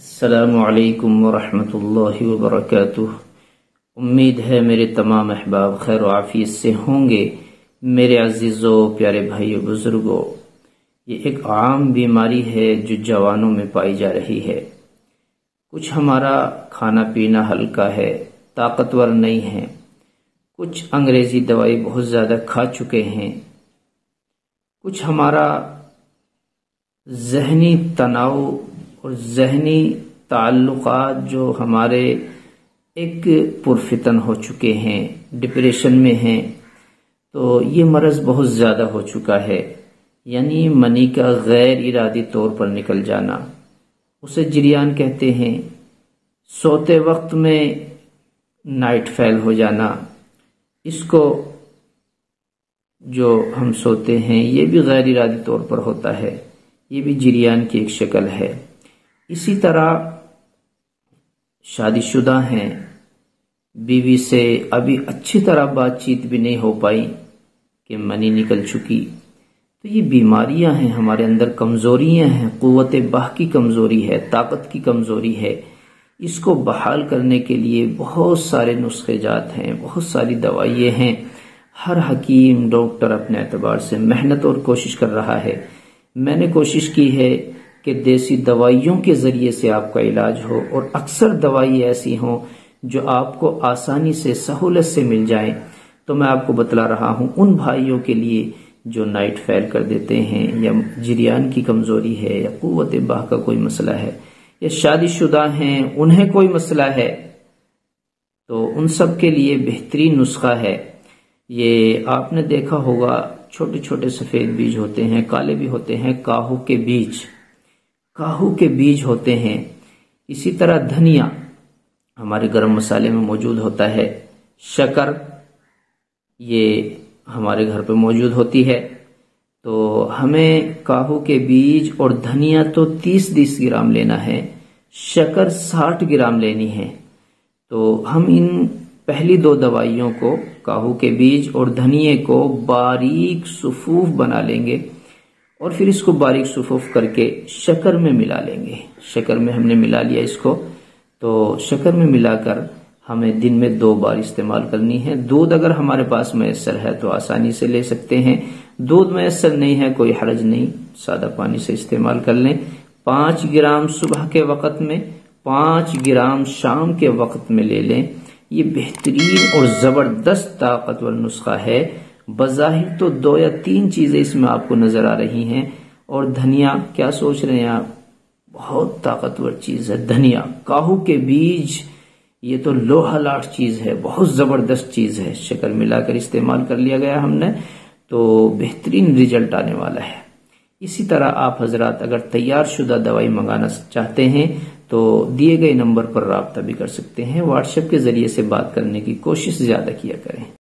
السلام علیکم ورحمۃ اللہ وبرکاتہ۔ امید ہے میرے تمام احباب خیر و عافیت سے ہوں گے۔ میرے عزیزوں، پیارے بھائیو، بزرگوں، یہ ایک عام بیماری ہے جو جوانوں میں پائی جا رہی ہے۔ کچھ ہمارا کھانا پینا ہلکا ہے، طاقتور نہیں ہے، کچھ انگریزی دوائی بہت زیادہ کھا چکے ہیں، کچھ ہمارا ذہنی تناؤ اور ذہنی تعلقات جو ہمارے ایک پرفتن ہو چکے ہیں، ڈپریشن میں ہیں، تو یہ مرض بہت زیادہ ہو چکا ہے، یعنی منی کا غیر ارادی طور پر نکل جانا، اسے جریان کہتے ہیں۔ سوتے وقت میں نائٹ فیل ہو جانا، اس کو جو ہم سوتے ہیں یہ بھی غیر ارادی طور پر ہوتا ہے، یہ بھی جریان کی ایک شکل ہے۔ اسی طرح شادی شدہ ہیں، بیوی سے ابھی اچھی طرح بات چیت بھی نہیں ہو پائی کہ منی نکل چکی، تو یہ بیماریاں ہیں، ہمارے اندر کمزوریاں ہیں، قوت باہ کی کمزوری ہے، طاقت کی کمزوری ہے۔ اس کو بحال کرنے کے لیے بہت سارے نسخے جات ہیں، بہت ساری دوائیں ہیں۔ ہر حکیم ڈاکٹر اپنے اعتبار سے محنت اور کوشش کر رہا ہے۔ میں نے کوشش کی ہے کہ دیسی دوائیوں کے ذریعے سے آپ کا علاج ہو، اور اکثر دوائی ایسی ہوں جو آپ کو آسانی سے، سہولت سے مل جائیں، تو میں آپ کو بتلا رہا ہوں ان بھائیوں کے لیے جو نائٹ فیل کر دیتے ہیں، یا جریان کی کمزوری ہے، یا قوت باہ کا کوئی مسئلہ ہے، یا شادی شدہ ہیں انہیں کوئی مسئلہ ہے، تو ان سب کے لیے بہترین نسخہ ہے۔ یہ آپ نے دیکھا ہوگا، چھوٹے چھوٹے سفید بیج ہوتے ہیں، کالے بھی ہوتے ہیں، کاہو کے بیج ہوتے ہیں۔ اسی طرح دھنیا ہمارے گرم مسالے میں موجود ہوتا ہے، شکر یہ ہمارے گھر پہ موجود ہوتی ہے۔ تو ہمیں کاہو کے بیج اور دھنیا تو 30 گرام لینا ہے، شکر 60 گرام لینی ہے۔ تو ہم ان پہلی دو دوائیوں کو، کاہو کے بیج اور دھنیے کو باریک صفوف بنا لیں گے، اور پھر اس کو باریک صفوف کر کے شکر میں ملا لیں گے۔ شکر میں ہم نے ملا لیا اس کو، تو شکر میں ملا کر ہمیں دن میں 2 بار استعمال کرنی ہے۔ دودھ اگر ہمارے پاس میسر ہے تو آسانی سے لے سکتے ہیں، دودھ میسر نہیں ہے کوئی حرج نہیں، سادہ پانی سے استعمال کر لیں۔ 5 گرام صبح کے وقت میں، 5 گرام شام کے وقت میں لے لیں۔ یہ بہترین اور زبردست طاقتور نسخہ ہے۔ بظاہر تو 2 یا 3 چیزیں اس میں آپ کو نظر آ رہی ہیں، اور دھنیا کیا سوچ رہے ہیں آپ، بہت طاقتور چیز ہے دھنیا۔ کاہو کے بیج یہ تو لوہا لاٹ چیز ہے، بہت زبردست چیز ہے۔ شکر ملا کر استعمال کر لیا گیا ہم نے، تو بہترین رزلٹ آنے والا ہے۔ اسی طرح آپ حضرات اگر تیار شدہ دوائی منگانا چاہتے ہیں تو دیے گئے نمبر پر رابطہ بھی کر سکتے ہیں۔ واٹس ایپ کے ذریعے سے بات کرنے کی کوشش زیادہ کیا کریں۔